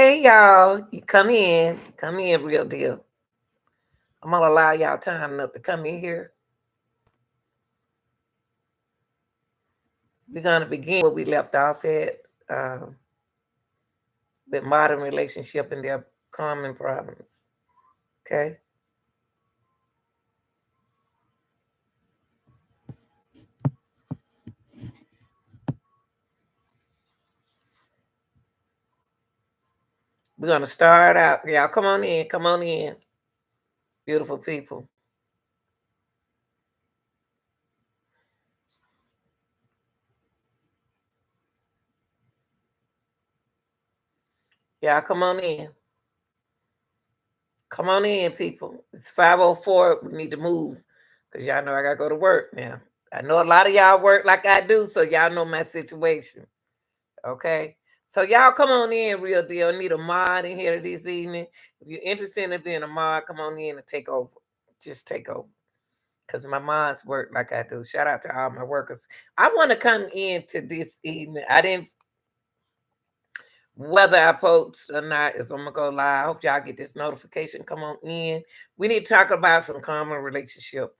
Hey y'all, you come in, real deal. I'm gonna allow y'all time enough to come in here. We're gonna begin where we left off at uh, with modern relationship and their common problems. Okay, we're gonna start out. Y'all, come on in, beautiful people. Y'all, come on in, people. It's 5:04. We need to move because y'all know I gotta go to work now. I know a lot of y'all work like I do, so y'all know my situation. Okay. So y'all come on in, real deal. I need a mod in here this evening. If you're interested in being a mod, come on in and take over. Just take over. Because my mods work like I do. Shout out to all my workers. I want to come in to this evening. I didn't whether I post or not, if I'm gonna go live. I hope y'all get this notification. Come on in. We need to talk about some common relationship,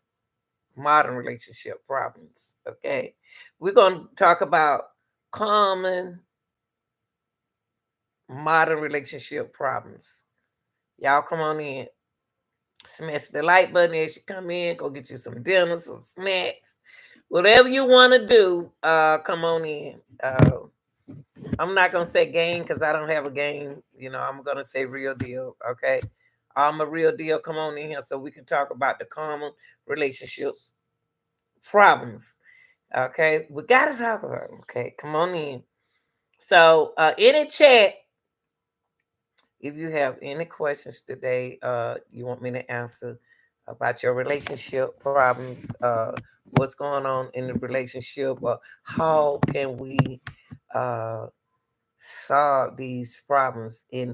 modern relationship problems. Okay. We're gonna talk about common modern relationship problems. Y'all come on in. Smash the like button as you come in. Go get you some dinner, some snacks. Whatever you want to do, come on in. I'm not gonna say game because I don't have a game. I'm gonna say real deal. Okay. I'm a real deal. Come on in here so we can talk about the common relationships problems. Okay. We gotta talk about it. Okay. Come on in. So in the chat, if you have any questions today, you want me to answer about your relationship problems, what's going on in the relationship, or how can we uh, solve these problems in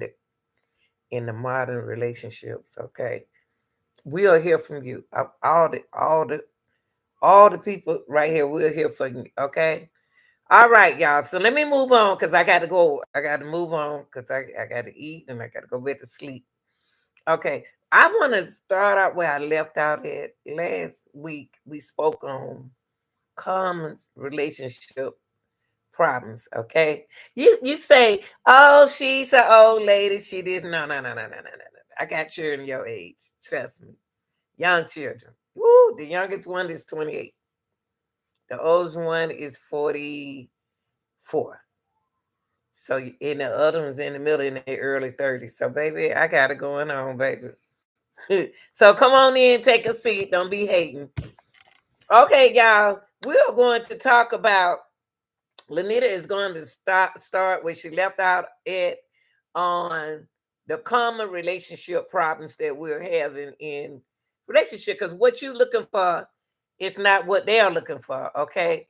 the modern relationships? Okay, we are here from you. All the people right here. We're here for you. Okay. All right, y'all. So let me move on because I got to go. I got to move on because I got to eat and I got to go back to sleep. Okay. I want to start out where I left out at last week. We spoke on common relationship problems. Okay. You say, oh, she's an old lady. She did no. I got children your age. Trust me. Young children. Woo, the youngest one is 28. The oldest one is 44. So and the other one's in the middle in their early 30s. So baby, I got it going on, baby. So come on in, take a seat. Don't be hating. Okay, y'all. We're going to talk about Lanita is going to start where she left out at on the common relationship problems that we're having in relationship. Because what you're looking for is not what they're looking for. Okay.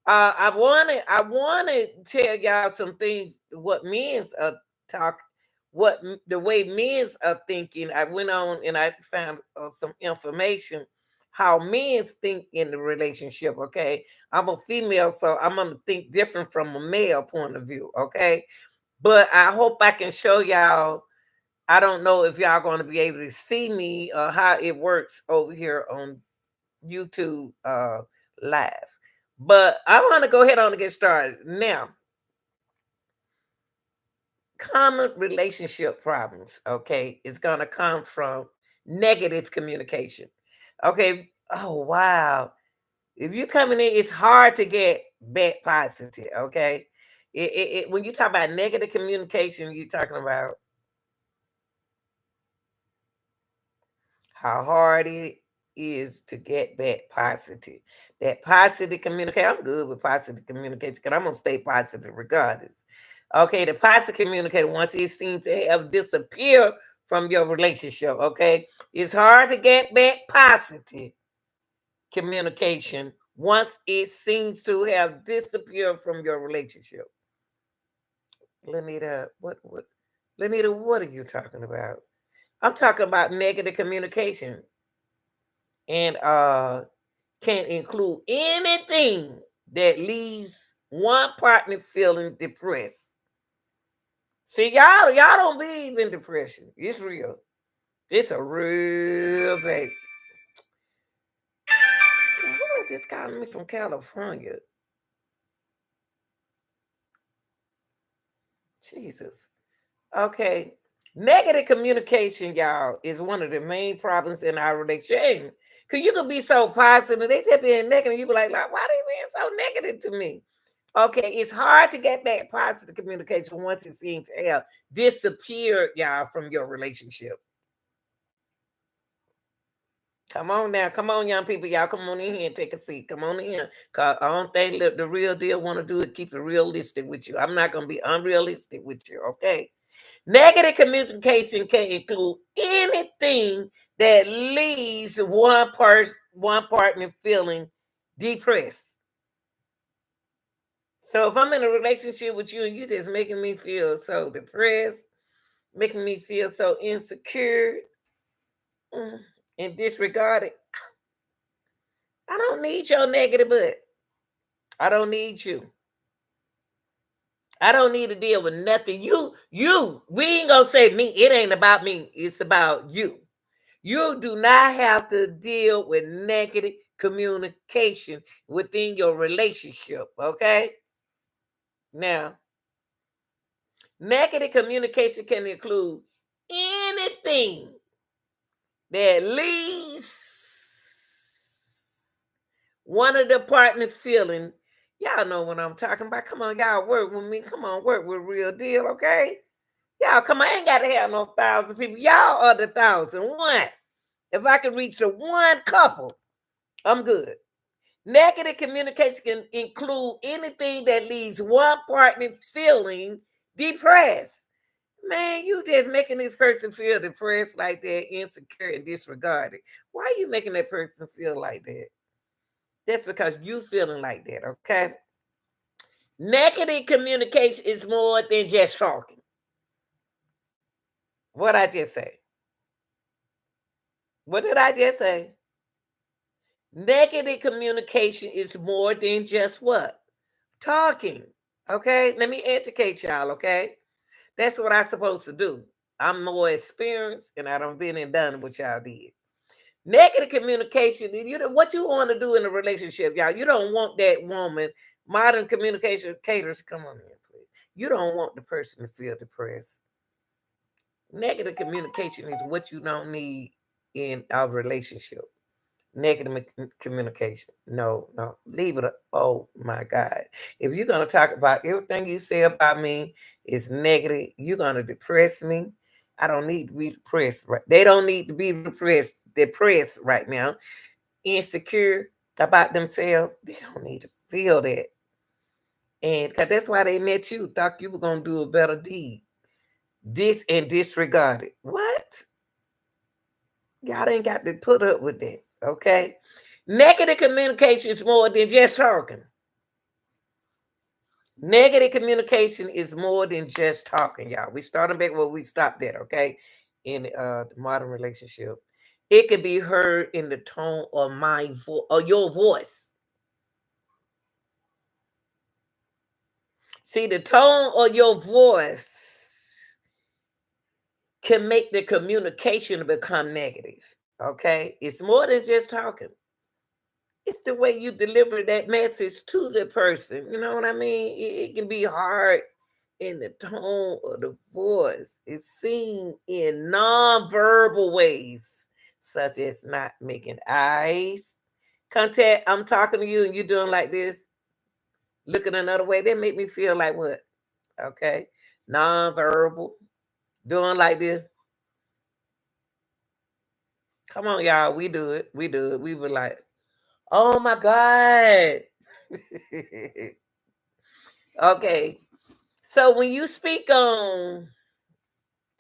I want to tell y'all some things. What men's talk, the way men's are thinking. I went on and I found some information how men think in the relationship. Okay, I'm a female, so I'm gonna think different from a male point of view. Okay, but I hope I can show y'all. I don't know if y'all going to be able to see me or how it works over here on YouTube live. But I want to go ahead on and get started now. Common relationship problems, okay, is going to come from negative communication. Okay. Oh wow. If you're coming in, it's hard to get back positive. Okay. When you talk about negative communication, you're talking about how hard it is to get back positive. That positive communication, I'm good with positive communication because I'm gonna stay positive regardless. Okay, the positive communicator, once it seems to have disappeared from your relationship, okay, it's hard to get back positive communication once it seems to have disappeared from your relationship. Lenita, what Lenita, what are you talking about? I'm talking about negative communication. And can include anything that leaves one partner feeling depressed, See, y'all don't believe in depression. It's real. It's a real big. Who is this calling me from California? Jesus. Okay. Negative communication, y'all, is one of the main problems in our relationship. Because you can be so positive, they just being negative. You be like, why they being so negative to me? Okay, it's hard to get that positive communication once it seems to have disappeared, y'all, from your relationship. Come on now, come on, young people, y'all, come on in here and take a seat. Come on in here, cause I don't think the real deal want to do it. Keep it realistic with you. I'm not gonna be unrealistic with you, okay? Negative communication can include anything that leaves one partner feeling depressed. So if I'm in a relationship with you and you just making me feel so depressed, making me feel so insecure and disregarded, I don't need your negative butt. I don't need you. I don't need to deal with nothing. We ain't gonna say me. It ain't about me. It's about you. You do not have to deal with negative communication within your relationship. Okay. Now, negative communication can include anything that leaves one of the partners feeling. Y'all know what I'm talking about. Come on, y'all work with me. Come on, work with Real Deal, okay? Y'all, come on, I ain't got to have no 1,000 people. Y'all are the 1,001. If I can reach the one couple, I'm good. Negative communication can include anything that leaves one partner feeling depressed. Man, you just making this person feel depressed like that, insecure and disregarded. Why are you making that person feel like that? That's because you feeling like that, okay? Negative communication is more than just talking. What I just say? What did I just say? Negative communication is more than just what? Talking. Okay? Let me educate y'all, okay? That's what I'm supposed to do. I'm more experienced and I done been and done what y'all did. Negative communication, what you want to do in a relationship, y'all. You don't want that woman, modern communication caters, come on in, please. You don't want the person to feel depressed. Negative communication is what you don't need in our relationship. Negative communication. No, leave it. Oh my God. If you're going to talk about everything you say about me is negative, you're going to depress me. I don't need to be depressed. Right? They don't need to be depressed right now. Insecure about themselves. They don't need to feel that. And because that's why they met you. Thought you were going to do a better deed. This and disregard it. What? Y'all ain't got to put up with that. Okay? Negative communication is more than just talking. Negative communication is more than just talking, y'all. We starting back where we stopped at, okay? In the modern relationship. It can be heard in the tone of my voice or your voice. See, the tone of your voice can make the communication become negative. Okay? It's more than just talking. It's the way you deliver that message to the person. You know what I mean? It can be hard in the tone of the voice. It's seen in non-verbal ways, such as not making eyes contact. I'm talking to you and you're doing like this, looking another way. That make me feel like what? Okay. Non-verbal. Doing like this. Come on, y'all. We do it. We do it. We were like, oh my God. Okay. So when you speak on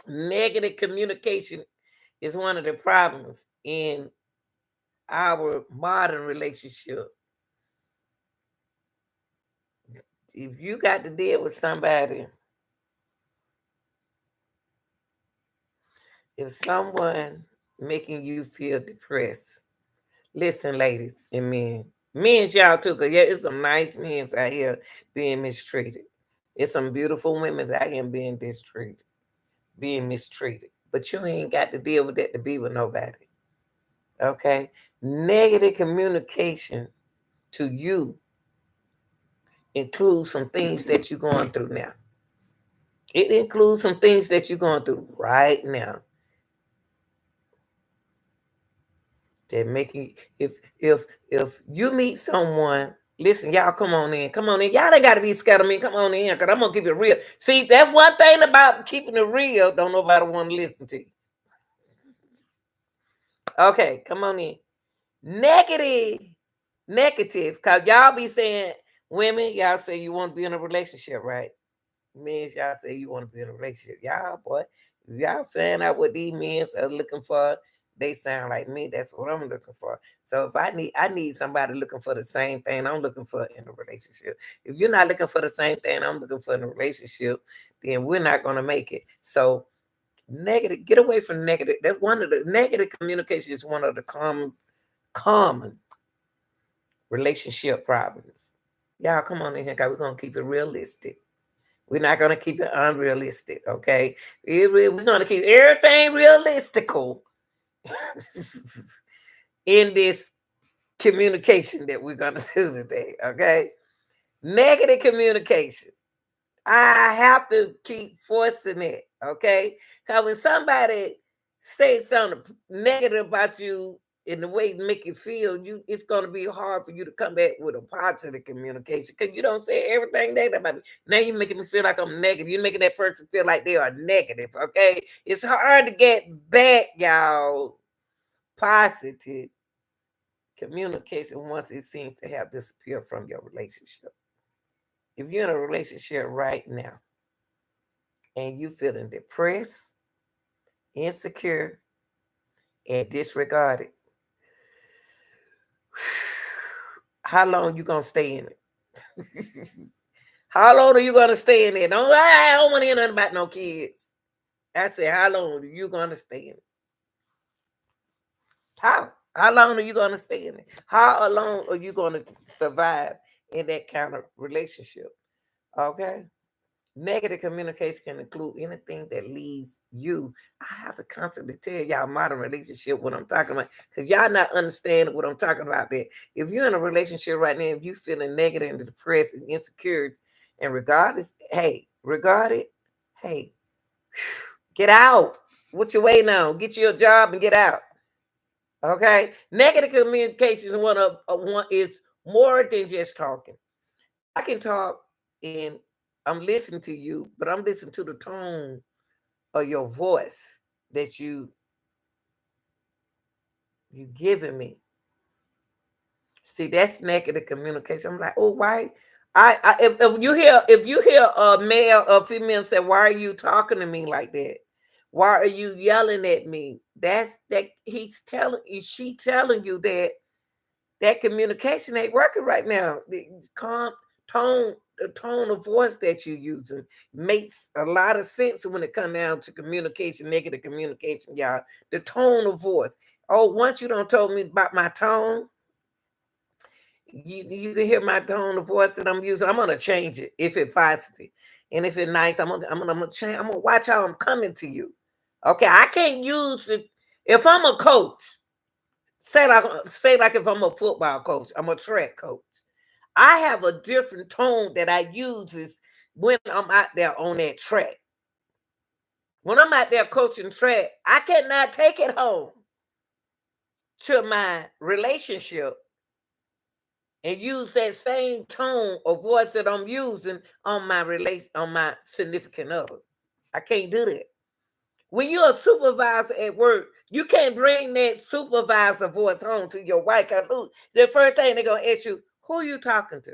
negative communication is one of the problems in our modern relationship. If you got to deal with somebody, if someone making you feel depressed, listen, ladies and men, y'all too, because yeah, it's some nice men out here being mistreated. It's some beautiful women out here being mistreated. But you ain't got to deal with that to be with nobody. Okay? Negative communication to you includes some things that you're going through now. It includes some things that you're going through right now. That making if you meet someone, listen, y'all, come on in. Y'all ain't got to be scared of me. Come on in, because I'm gonna keep it real. See, that one thing about keeping it real, don't nobody want to listen to you. Okay, come on in. Negative, because y'all be saying, women, y'all say you want to be in a relationship, right? Men, y'all say you want to be in a relationship. Y'all, boy, y'all find out what these men are looking for. They sound like me. That's what I'm looking for. So if I need somebody looking for the same thing I'm looking for in a relationship. If you're not looking for the same thing I'm looking for in a relationship, then we're not going to make it. So negative, get away from negative. That's one of the negative communication is one of the common relationship problems. Y'all come on in here, because we're going to keep it realistic. We're not going to keep it unrealistic, okay? We're going to keep everything realistical in this communication that we're going to do today, okay? Negative communication. I have to keep forcing it, okay? Because when somebody says something negative about you in the way to make you feel, it's going to be hard for you to come back with a positive communication, because you don't say everything negative about me. Now you're making me feel like I'm negative. You're making that person feel like they are negative, okay? It's hard to get back, y'all, positive communication once it seems to have disappeared from your relationship. If you're in a relationship right now and you feeling depressed, insecure, and disregarded, how long you gonna stay in it? How long are you gonna stay in it? I don't want to hear nothing about no kids. I said, how long are you gonna stay in it? How long are you gonna stay in it? How long are you gonna survive in that kind of relationship? Okay. Negative communication can include anything that leads you. I have to constantly tell y'all modern relationship what I'm talking about, because y'all not understanding what I'm talking about. That if you're in a relationship right now, if you feeling negative and depressed and insecure, and regardless, hey, get out. What you waiting on? Get you a job and get out. Okay. Negative communication one is more than just talking. I can talk and I'm listening to you, but I'm listening to the tone of your voice that you giving me. See, that's negative communication. I'm like, oh, why? If you hear a male or female say, why are you talking to me like that? Why are you yelling at me? That's that she telling you that communication ain't working right now. The tone of voice that you're using makes a lot of sense when it comes down to communication, negative communication, y'all. The tone of voice. Oh, once you don't told me about my tone, you can hear my tone of voice that I'm using. I'm gonna change it if it's positive, and if it's nice, I'm gonna change. I'm gonna watch how I'm coming to you. Okay, I can't use it if I'm a coach. Say like if I'm a football coach, I'm a track coach. I have a different tone that I use when I'm out there on that track. When I'm out there coaching track, I cannot take it home to my relationship and use that same tone of voice that I'm using on my significant other. I can't do that. When you're a supervisor at work, you can't bring that supervisor voice home to your wife. The first thing they're gonna ask you, who are you talking to?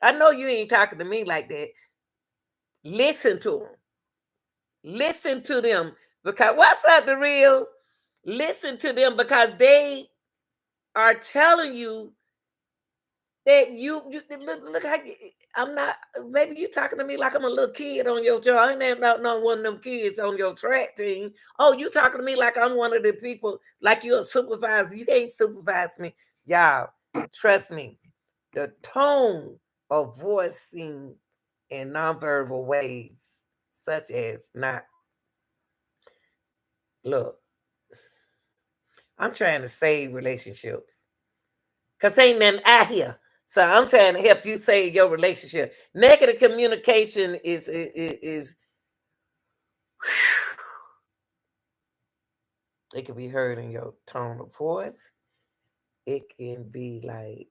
I know you ain't talking to me like that. Listen to them. Listen to them, because what's up, the real? Listen to them, because they are telling you that you look how I'm not. Maybe you talking to me like I'm a little kid on your job. I ain't not one of them kids on your track team. Oh, you talking to me like I'm one of the people, like you're a supervisor. You can't supervise me, y'all. Trust me. The tone of voicing in nonverbal ways, such as not look. I'm trying to save relationships because ain't nothing out here. So I'm trying to help you save your relationship. Negative communication is it can be heard in your tone of voice. It can be like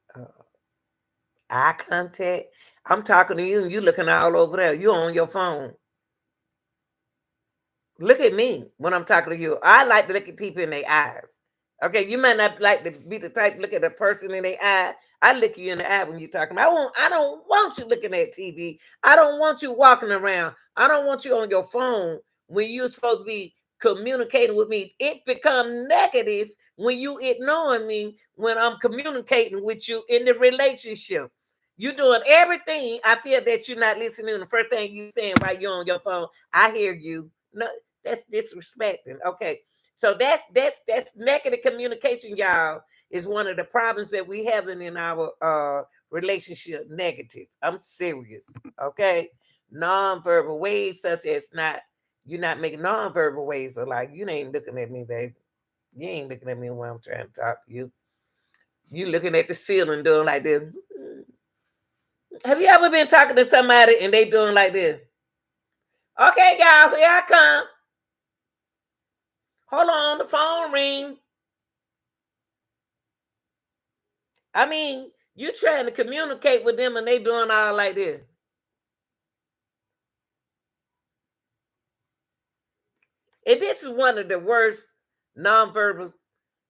eye contact. I'm talking to you and you looking all over there. You on your phone. Look at me when I'm talking to you. I like to look at people in their eyes. Okay, you might not like to be the type to look at a person in their eye. I look you in the eye when you're talking. I don't want you looking at TV. I don't want you walking around. I don't want you on your phone when you're supposed to be communicating with me. It becomes negative when you ignoring me when I'm communicating with you in the relationship. You're doing everything. I feel that you're not listening. The first thing you saying while you're on your phone, I hear you. No, that's disrespecting. Okay. So that's negative communication, y'all, is one of the problems that we having in our relationship. Negative. I'm serious. Okay. Nonverbal ways such as not you're not making nonverbal ways of like you ain't looking at me, baby. You ain't looking at me when I'm trying to talk to you. You looking at the ceiling doing like this. Have you ever been talking to somebody and they doing like this? Okay, y'all, here I come. Hold on, the phone ring. I mean, you trying to communicate with them and they doing all like this. And this is one of the worst nonverbal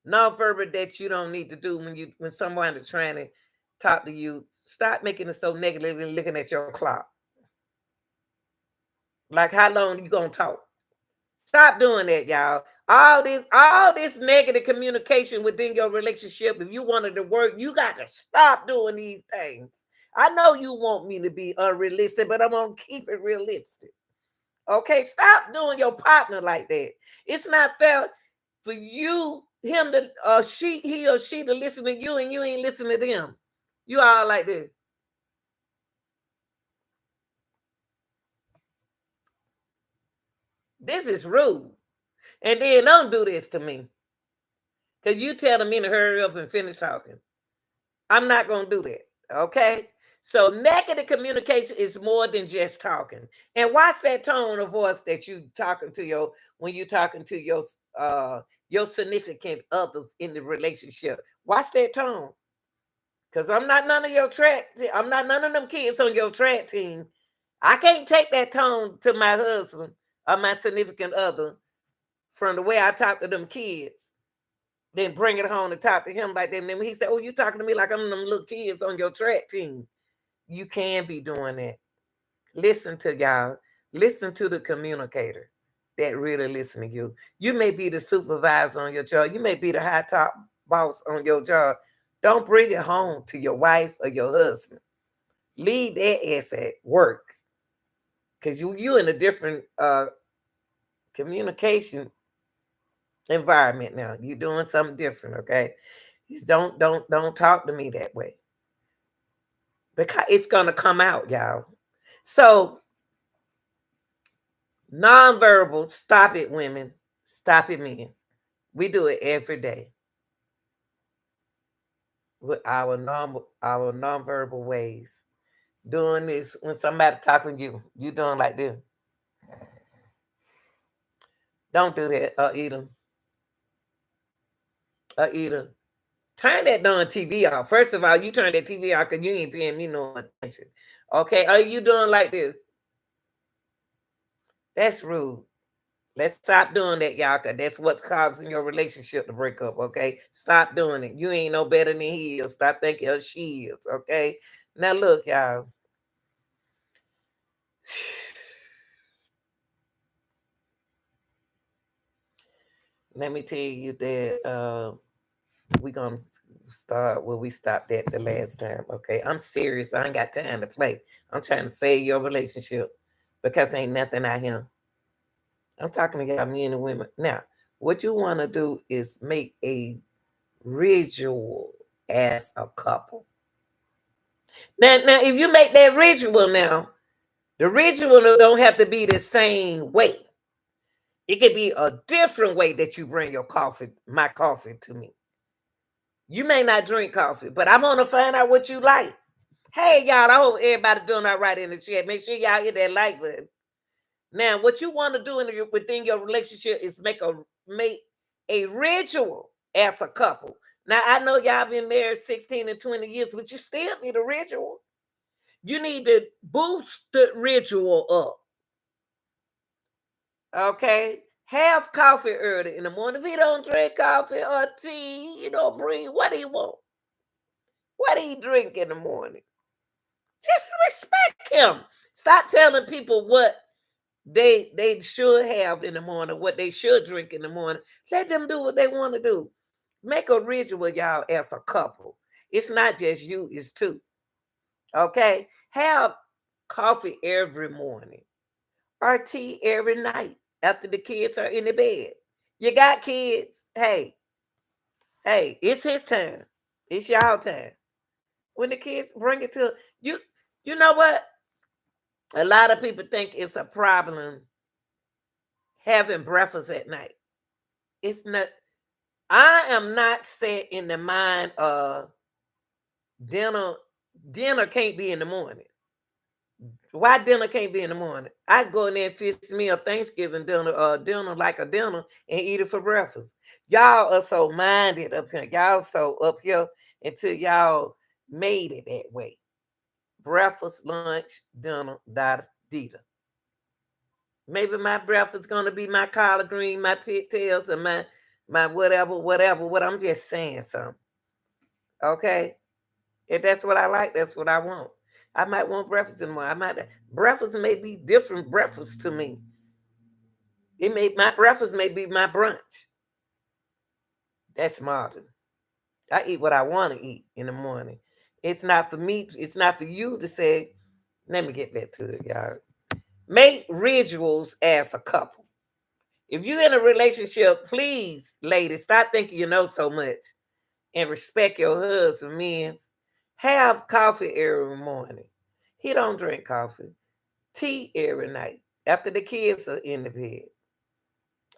that you don't need to do when someone is trying to talk to you. Stop making it so negative and looking at your clock. Like how long you gonna talk? Stop doing that, y'all. All this negative communication within your relationship. If you wanted to work, you got to stop doing these things. I know you want me to be unrealistic, but I'm gonna keep it realistic. Okay, stop doing your partner like that. It's not fair for him to he or she to listen to you and you ain't listening to them. You all like this. This is rude. And then don't do this to me. Because you telling me to hurry up and finish talking. I'm not going to do that. Okay? So negative communication is more than just talking. And watch that tone of voice that you talking to when you talking to your significant others in the relationship. Watch that tone. Because I'm not none of your track. I'm not none of them kids on your track team. I can't take that tone to my husband or my significant other from the way I talk to them kids. Then bring it home and talk to him like that. And then he said, "Oh, you talking to me like I'm them little kids on your track team." You can be doing that. Listen to y'all. Listen to the communicator that really listen to you. You may be the supervisor on your job. You may be the high top boss on your job. Don't bring it home to your wife or your husband. Leave that ass at work. Because you in a different communication environment now. You're doing something different, okay? Don't talk to me that way. Because it's gonna come out, y'all. So nonverbal, stop it, women. Stop it, men. We do it every day with our nonverbal ways. Doing this when somebody talking to you, you doing like this. Don't do that, Eda. Eda. Turn that darn TV off. First of all, you turn that TV off because you ain't paying me no attention. Okay, are you doing like this? That's rude. Let's stop doing that, y'all, because that's what's causing your relationship to break up, okay? Stop doing it. You ain't no better than he is. Stop thinking she is, okay? Now, look, y'all. Let me tell you that we're going to start where we stopped at the last time, okay? I'm serious. I ain't got time to play. I'm trying to save your relationship because ain't nothing out here. I'm talking to y'all, men and women. Now, what you want to do is make a ritual as a couple. Now, if you make that ritual now, The ritual don't have to be the same way. It could be a different way that you bring your coffee, my coffee, to me. You may not drink coffee, but I'm gonna find out what you like. Hey, y'all, I hope everybody doing all right in the chat. Make sure y'all hit that like button. Now, what you want to do within your relationship is make a ritual as a couple. Now, I know y'all been married 16 and 20 years, but you still need a ritual. You need to boost the ritual up. Okay? Have coffee early in the morning. If he don't drink coffee or tea, you don't bring what he want. What he drink in the morning? Just respect him. Stop telling people what they should have in the morning, what they should drink in the morning. Let them do what they want to do. Make a ritual, y'all, as a couple. It's not just you, it's two. Okay? Have coffee every morning or tea every night after the kids are in the bed. You got kids. Hey, it's his time. It's y'all time. When the kids bring it to you, you know what? A lot of people think it's a problem having breakfast at night. It's not. I am not set in the mind of dinner. Dinner can't be in the morning. Why dinner can't be in the morning? I go in there and fix me a Thanksgiving dinner like a dinner and eat it for breakfast. Y'all are so minded up here. Y'all so up here until y'all made it that way. Breakfast, lunch, dinner, dita. Maybe my breakfast gonna be my collard green, my pigtails, and my whatever. What I'm just saying something. Okay? If that's what I like, that's what I want. I might want breakfast in the morning. Breakfast may be different breakfast to me. My breakfast may be my brunch. That's modern. I eat what I want to eat in the morning. It's not for me. It's not for you to say. Let me get back to it, y'all. Make rituals as a couple. If you're in a relationship, please, ladies, stop thinking you know so much and respect your husband. Men, have coffee every morning. He don't drink coffee. Tea every night after the kids are in the bed.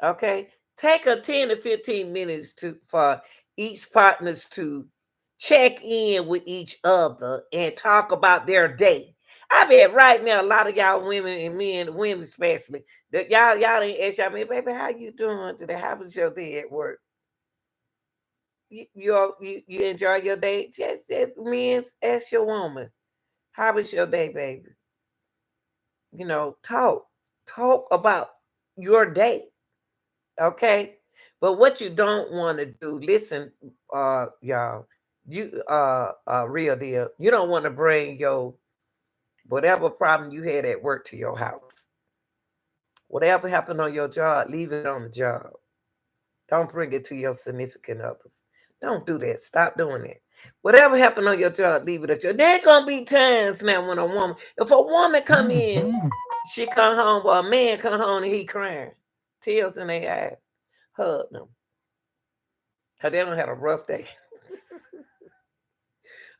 Okay? Take a 10 to 15 minutes for each partners to check in with each other and talk about their day. I bet right now a lot of y'all women and men, women especially, that y'all ain't ask y'all, baby, how you doing today? How was your day at work? You enjoy your day? Just men, ask your woman, how was your day, baby? Talk about your day. Okay? But what you don't want to do, listen, y'all, you real deal. You don't want to bring your whatever problem you had at work to your house. Whatever happened on your job, leave it on the job. Don't bring it to your significant others. Don't do that. Stop doing that. Whatever happened on your job, leave it at your. There gonna be times now when if a woman come in, she come home, or a man come home and he crying, tears in their eyes, hug them, cause they don't have a rough day.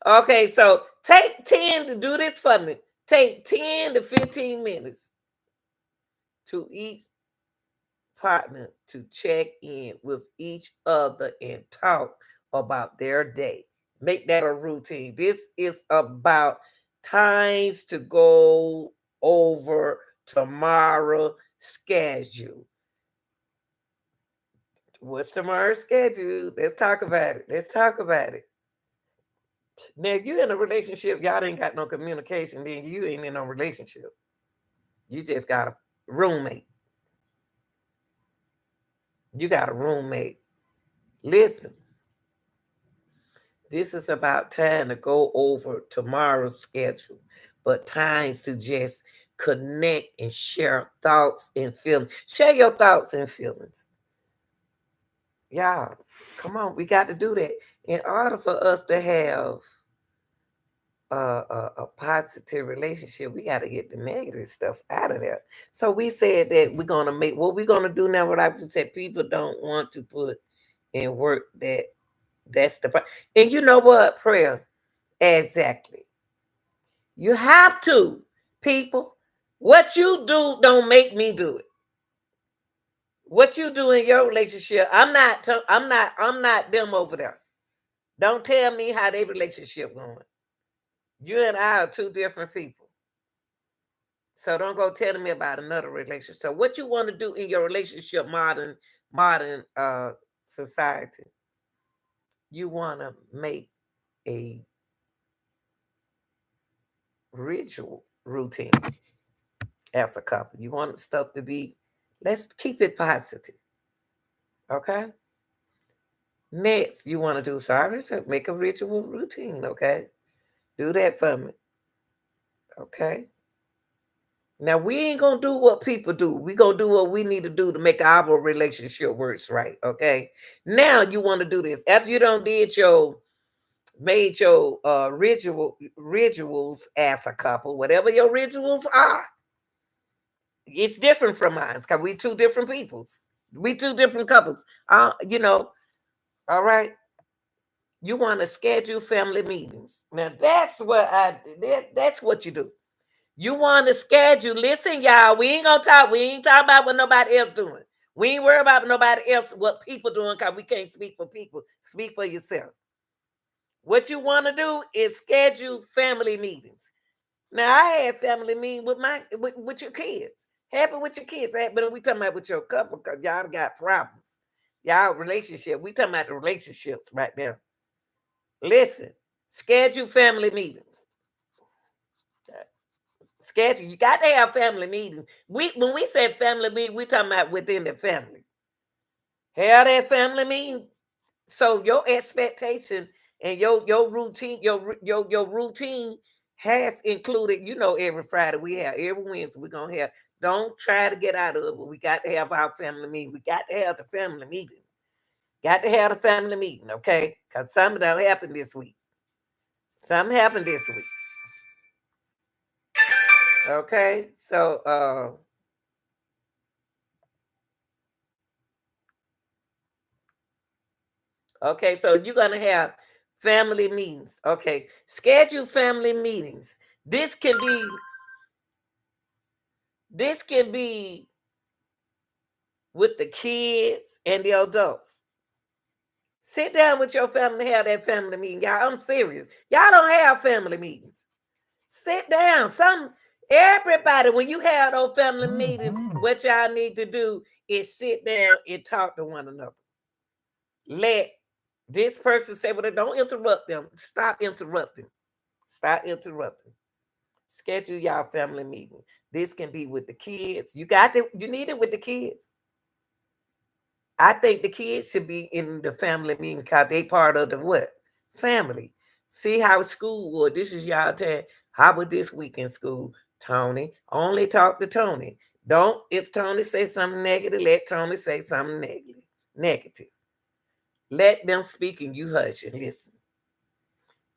Okay, so take 10 to do this for me. Take 10 to 15 minutes to each partner to check in with each other and talk about their day. Make that a routine. This is about times to go over tomorrow schedule. What's tomorrow's schedule? Let's talk about it. Now, if you're in a relationship, y'all ain't got no communication, then you ain't in no relationship. You just got a roommate. You got a roommate. Listen, this is about time to go over tomorrow's schedule, but times to just connect and share thoughts and feelings. Share your thoughts and feelings. Y'all, come on, we got to do that. In order for us to have a positive relationship, we got to get the negative stuff out of there. So we said that we're going to make what we're going to do now. What I said, people don't want to put in work that's the problem. And you know what? Prayer. Exactly. You have to, people. What you do don't make me do it. What you do in your relationship, I'm not them over there. Don't tell me how their relationship going. You and I are two different people. So don't go telling me about another relationship. So what you want to do in your relationship, modern society, you want to make a ritual routine as a couple. You want stuff to be, let's keep it positive. Okay. Next, you want to do, sorry, so make a ritual routine. Okay. Do that for me. Okay. Now we ain't gonna do what people do. We gonna do what we need to do to make our relationship works right. Okay. Now you want to do this after you don't did your made your rituals as a couple, whatever your rituals are. It's different from mine because we two different peoples. We two different couples. You know. All right. You want to schedule family meetings. Now that's what you do. You want to schedule. Listen, y'all, we ain't gonna talk. We ain't talking about what nobody else doing. We ain't worried about nobody else, what people doing, because we can't speak for people. Speak for yourself. What you want to do is schedule family meetings. Now, I had family meeting with your kids. Happen with your kids. But we talking about with your couple because y'all got problems. Y'all relationship. We talking about the relationships right now. Listen, schedule family meetings. Schedule. You got to have family meetings. When we say family meeting, we talking about within the family. Have that family meeting. So your expectation and your routine, your routine has included, every Friday we have, every Wednesday we're gonna have. Don't try to get out of it. We got to have our family meeting. We got to have the family meeting. Got to have the family meeting, okay? Because something don't happen this week. Something happened this week. Okay. So okay, so you're gonna have family meetings. Okay. Schedule family meetings. This can be this can be with the kids and the adults. Sit down with your family, have that family meeting. Y'all, I'm serious. Y'all don't have family meetings. Sit down. Everybody, when you have those family meetings, what y'all need to do is sit down and talk to one another. Let this person say, well, don't interrupt them. Stop interrupting. Stop interrupting. Schedule y'all family meeting. This can be with the kids. You need it with the kids. I think the kids should be in the family meeting because they part of the what? Family. See how school was. This is y'all time. How was this week in school? Tony. Only talk to Tony. Don't, if Tony say something negative, let Tony say something negative. Negative. Let them speak and you hush and listen.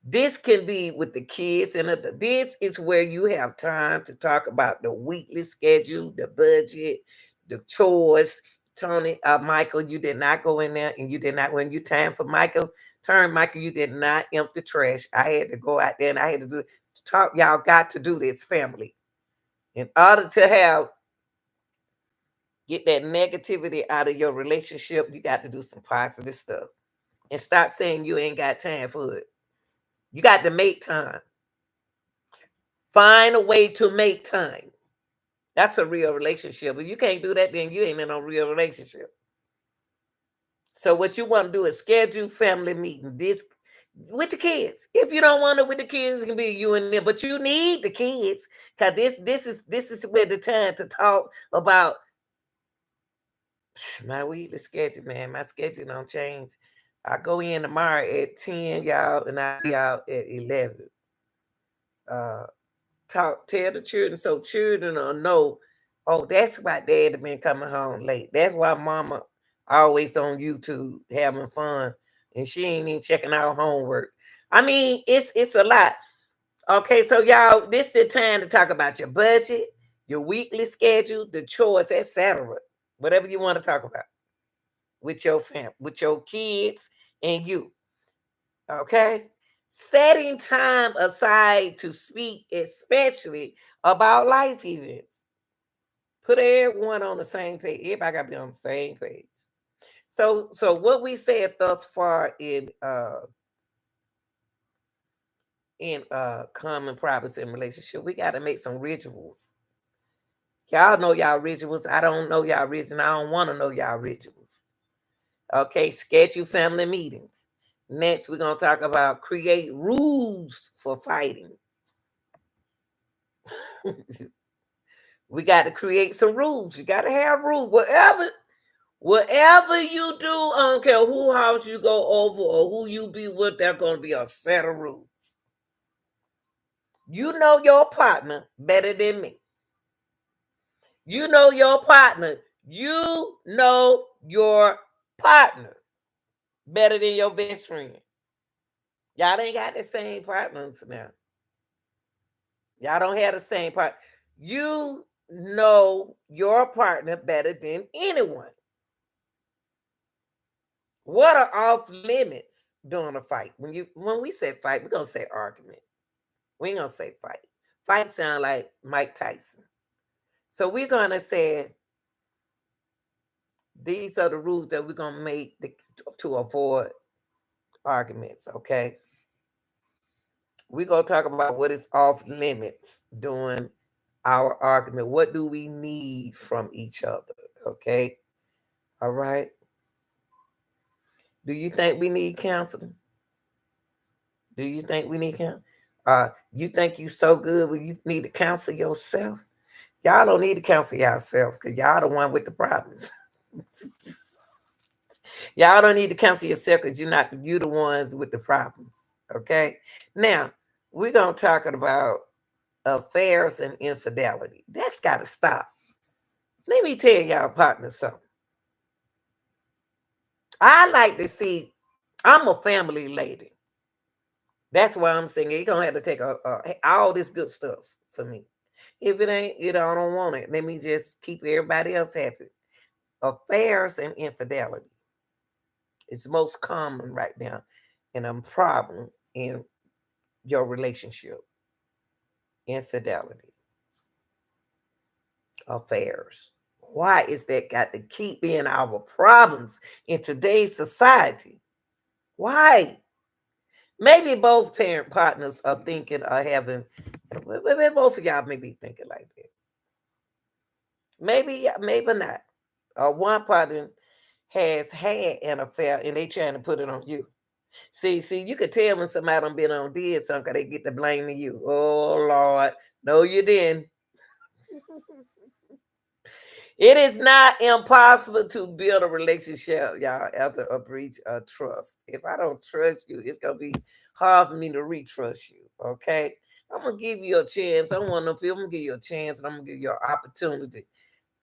This can be with the kids, and this is where you have time to talk about the weekly schedule, the budget, the chores. Tony, Michael, you did not go in there, and you did not, when you time for Michael Michael, you did not empty trash. I had to go out there and I had to talk. Y'all got to do this, family, in order to get that negativity out of your relationship. You got to do some positive stuff and stop saying you ain't got time for it. You got to make time. Find a way to make time. That's a real relationship. If you can't do that, then you ain't in a real relationship. So what you want to do is schedule family meeting. This with the kids. If you don't want it with the kids, it can be you and them. But you need the kids because this is where the time to talk about my weekly schedule, man. My schedule don't change. I go in tomorrow at 10, y'all, and I be out at 11. Uh tell the children so children will know, oh, that's why dad have been coming home late. That's why mama always on YouTube having fun and she ain't even checking out homework. I mean, it's a lot. Okay, so y'all, this is the time to talk about your budget, your weekly schedule, the chores, etc. Whatever you want to talk about with your fam, with your kids and you. Okay. Setting time aside to speak, especially about life events. Put everyone on the same page. Everybody got to be on the same page. So what we said thus far in common problems in relationship, we got to make some rituals. Y'all know y'all rituals. I don't know y'all rituals. I don't want to know y'all rituals. Okay, schedule family meetings. Next, we're going to talk about create rules for fighting. We got to create some rules. You got to have rules. Whatever you do, I don't care who house you go over or who you be with, there's going to be a set of rules. You know your partner better than me. You know your partner. You know your partner better than your best friend. Y'all ain't got the same partners now. Y'all don't have the same part. You know your partner better than anyone. What are off limits during a fight? When we say fight, we're gonna say argument. We ain't gonna say fight. Fight sound like Mike Tyson. So we're gonna say these are the rules that we're gonna make to avoid arguments. Okay. We're gonna talk about what is off limits during our argument. What do we need from each other? Okay. All right. Do you think we need counseling? Do you think we need counseling? You think you so good when you need to counsel yourself? Y'all don't need to counsel yourself because y'all the one with the problems. Y'all don't need to counsel yourself because you the ones with the problems. Okay. Now we're gonna talk about affairs and infidelity. That's gotta stop. Let me tell y'all partner something. I like to see, I'm a family lady. That's why I'm saying you're gonna have to take all this good stuff for me. If it ain't, I don't want it. Let me just keep everybody else happy. Affairs and infidelity. It's most common right now and a problem in your relationship. Infidelity. Affairs. Why is that got to keep being our problems in today's society? Why? Maybe both parent partners are thinking or having, both of y'all may be thinking like that. Maybe not. Or one partner has had an affair and they trying to put it on you. See, you could tell when somebody done been on did something, they get to blaming you. Oh Lord, no, you didn't. It is not impossible to build a relationship, y'all, after a breach of trust. If I don't trust you, it's gonna be hard for me to retrust you. Okay, I'm gonna give you a chance. I want to feel. I'm gonna give you a chance, and I'm gonna give you an opportunity,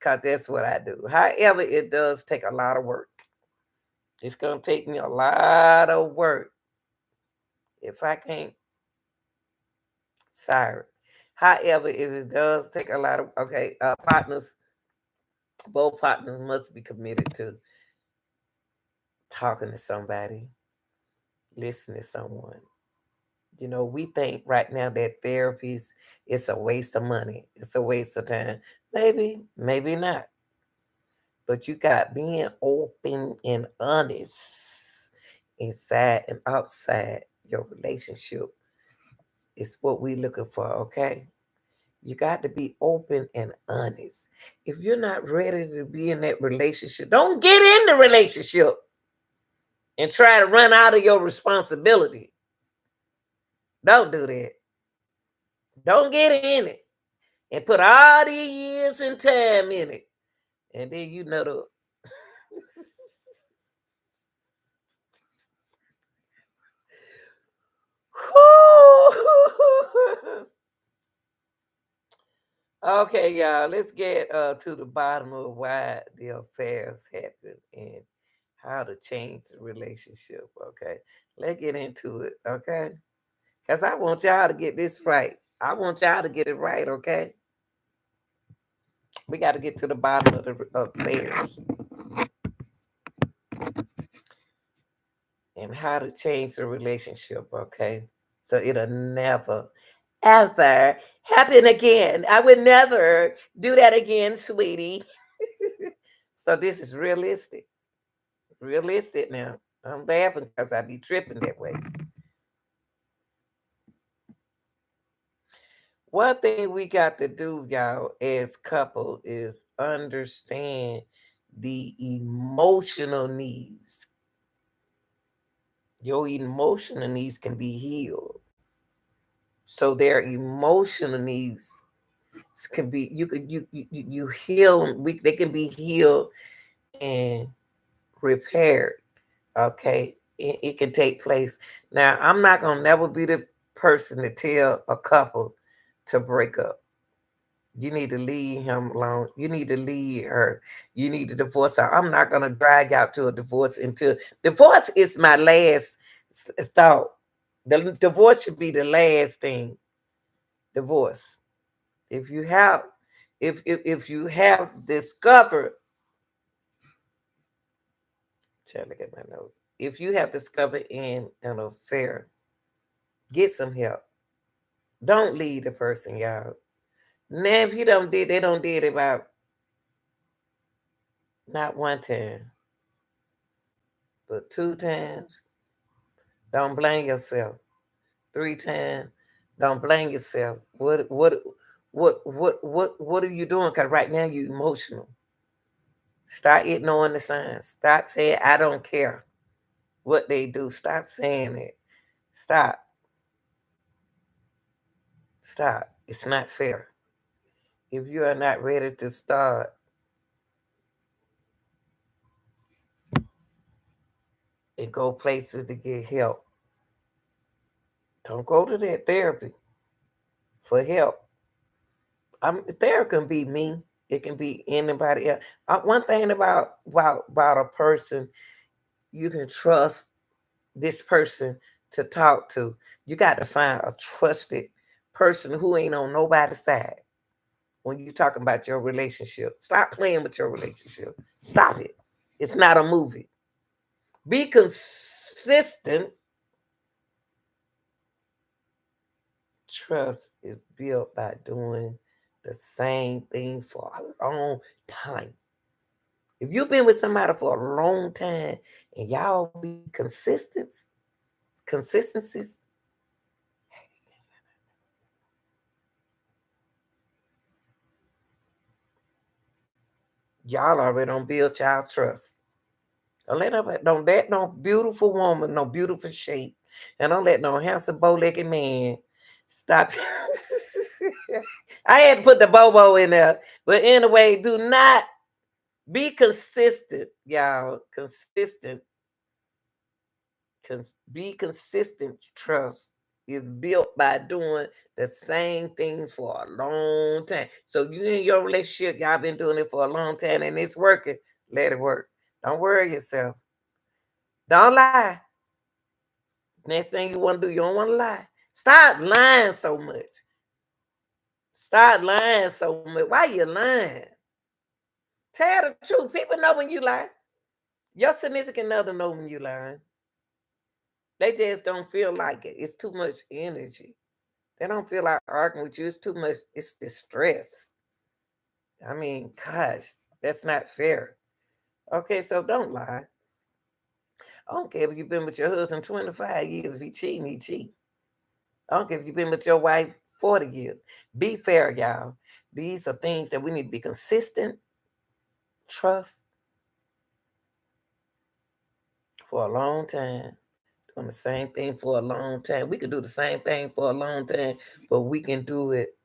cause that's what I do. However, it does take a lot of work. It's gonna take me a lot of work. If I can't, sorry. However, if it does take a lot of partners, both partners must be committed to talking to somebody, listening to someone. We think right now that therapy is a waste of money. It's a waste of time. Maybe, maybe not. But you got being open and honest inside and outside your relationship is what we looking for, okay? You got to be open and honest. If you're not ready to be in that relationship, don't get in the relationship and try to run out of your responsibility. Don't do that. Don't get in it and put all these years and time in it. And then the Okay, y'all, let's get to the bottom of why the affairs happen and how to change the relationship. Okay, let's get into it. Okay, because I want y'all to get this right. I want y'all to get it right. Okay, we got to get to the bottom of the affairs and how to change the relationship. Okay, so it'll never, ever happen again. I would never do that again, sweetie. So this is realistic. Realistic now. I'm laughing because I be tripping that way. One thing we got to do, y'all, as couple is understand the emotional needs. Your emotional needs can be healed. So their emotional needs can be you heal them. They can be healed and repaired. Okay, it can take place. Now, I'm not gonna never be the person to tell a couple to break up. You need to leave him alone. You need to leave her. You need to divorce her. I'm not gonna drag out to a divorce until divorce is my last thought. The divorce should be the last thing. Divorce. If you have, if you have discovered, try to look at my notes. If you have discovered in an affair, get some help. Don't leave the person, y'all. Now, if you don't did, they don't did it about not one time, but 2 times. Don't blame yourself. 3 times. Don't blame yourself. What are you doing? Cause right now you emotional. Start ignoring the signs. Stop saying I don't care what they do. Stop saying it. Stop. Stop. It's not fair. If you are not ready to start and go places to get help, don't go to that therapy for help. Therapy can be me. It can be anybody else. One thing about a person, you can trust this person to talk to. You got to find a trusted person who ain't on nobody's side when you talking about your relationship. Stop playing with your relationship. Stop it. It's not a movie. Be consistent. Trust is built by doing the same thing for a long time. If you've been with somebody for a long time and y'all be consistencies, y'all already don't build y'all trust. Don't let no beautiful woman, no beautiful shape, and don't let no handsome bow-legged man stop. I had to put the bobo in there, but anyway, do not be consistent, y'all. Consistent, be consistent. Trust is built by doing the same thing for a long time. So you in your relationship, y'all been doing it for a long time, and it's working. Let it work. Don't worry yourself. Don't lie. Next thing you want to do, you don't want to lie. Stop lying so much. Stop lying so much. Why you lying? Tell the truth. People know when you lie. Your significant other know when you lying. They just don't feel like it. It's too much energy. They don't feel like arguing with you. It's too much. It's the stress. I mean, gosh, that's not fair. Okay, so don't lie. I don't care if you've been with your husband 25 years. If he cheating, he cheat. I don't care if you've been with your wife 40 years. Be fair, y'all. These are things that we need to be consistent, trust for a long time. Doing the same thing for a long time. We can do the same thing for a long time, but we can do it.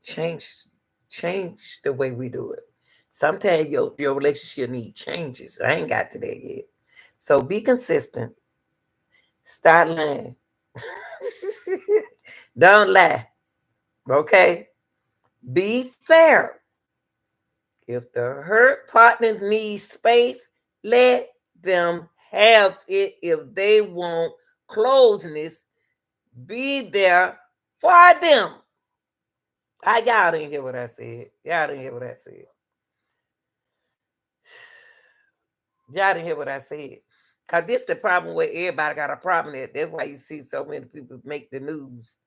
Change, change the way we do it. Sometimes your relationship need changes. I ain't got to that yet. So be consistent. Start lying. Don't lie. Okay? Be fair. If the hurt partner needs space, let them have it. If they want closeness, be there for them. Y'all didn't hear what I said. Y'all didn't hear what I said. Y'all didn't hear what I said. Cause this the problem where everybody got a problem at. That's why you see so many people make the news.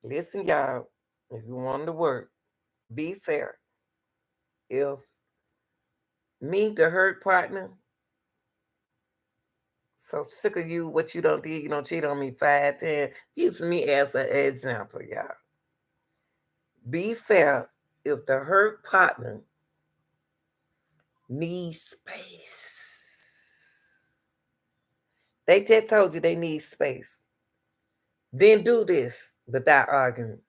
Listen, y'all, if you want to work, be fair. If me, the hurt partner, so sick of you, what you don't cheat on me 5, 10. Use me as an example, y'all. Be fair if the hurt partner needs space. They just told you they need space. Then do this without arguing.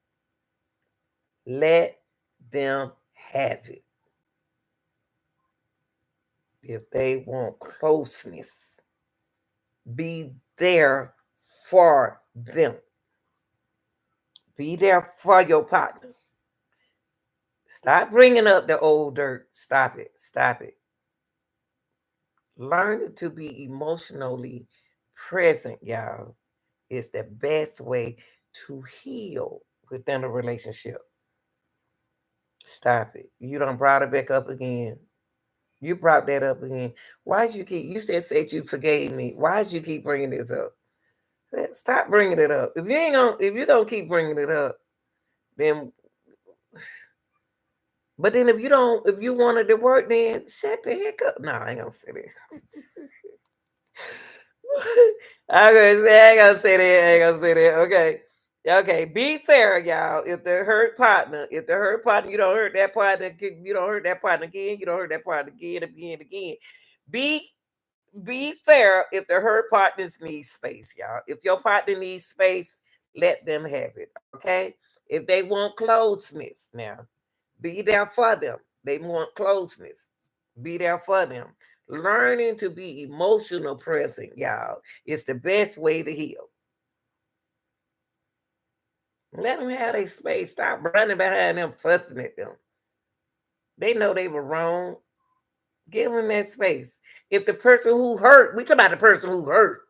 Let them have it. If they want closeness, be there for them. Be there for your partner. Stop bringing up the old dirt. Stop it. Stop it. Learn to be emotionally present, y'all, is the best way to heal within a relationship. Stop it. You done brought it back up again. You brought that up again. Why'd you keep? You said you forgave me. Why'd you keep bringing this up? Stop bringing it up. If you don't keep bringing it up, then. But then if you wanted to work, then shut the heck up. No, I ain't gonna say that. I ain't gonna say that. Okay. Okay, be fair, y'all. If the hurt partner, you don't hurt that partner, you don't hurt that partner again, you don't hurt that partner again. Be be fair if the hurt partners need space, y'all. If your partner needs space, let them have it. Okay. If they want closeness, now be there for them. They want closeness. Be there for them. Learning to be emotional present, y'all, is the best way to heal. Let them have their space. Stop running behind them, fussing at them. They know they were wrong. Give them that space. If the person who hurt, we talk about the person who hurt,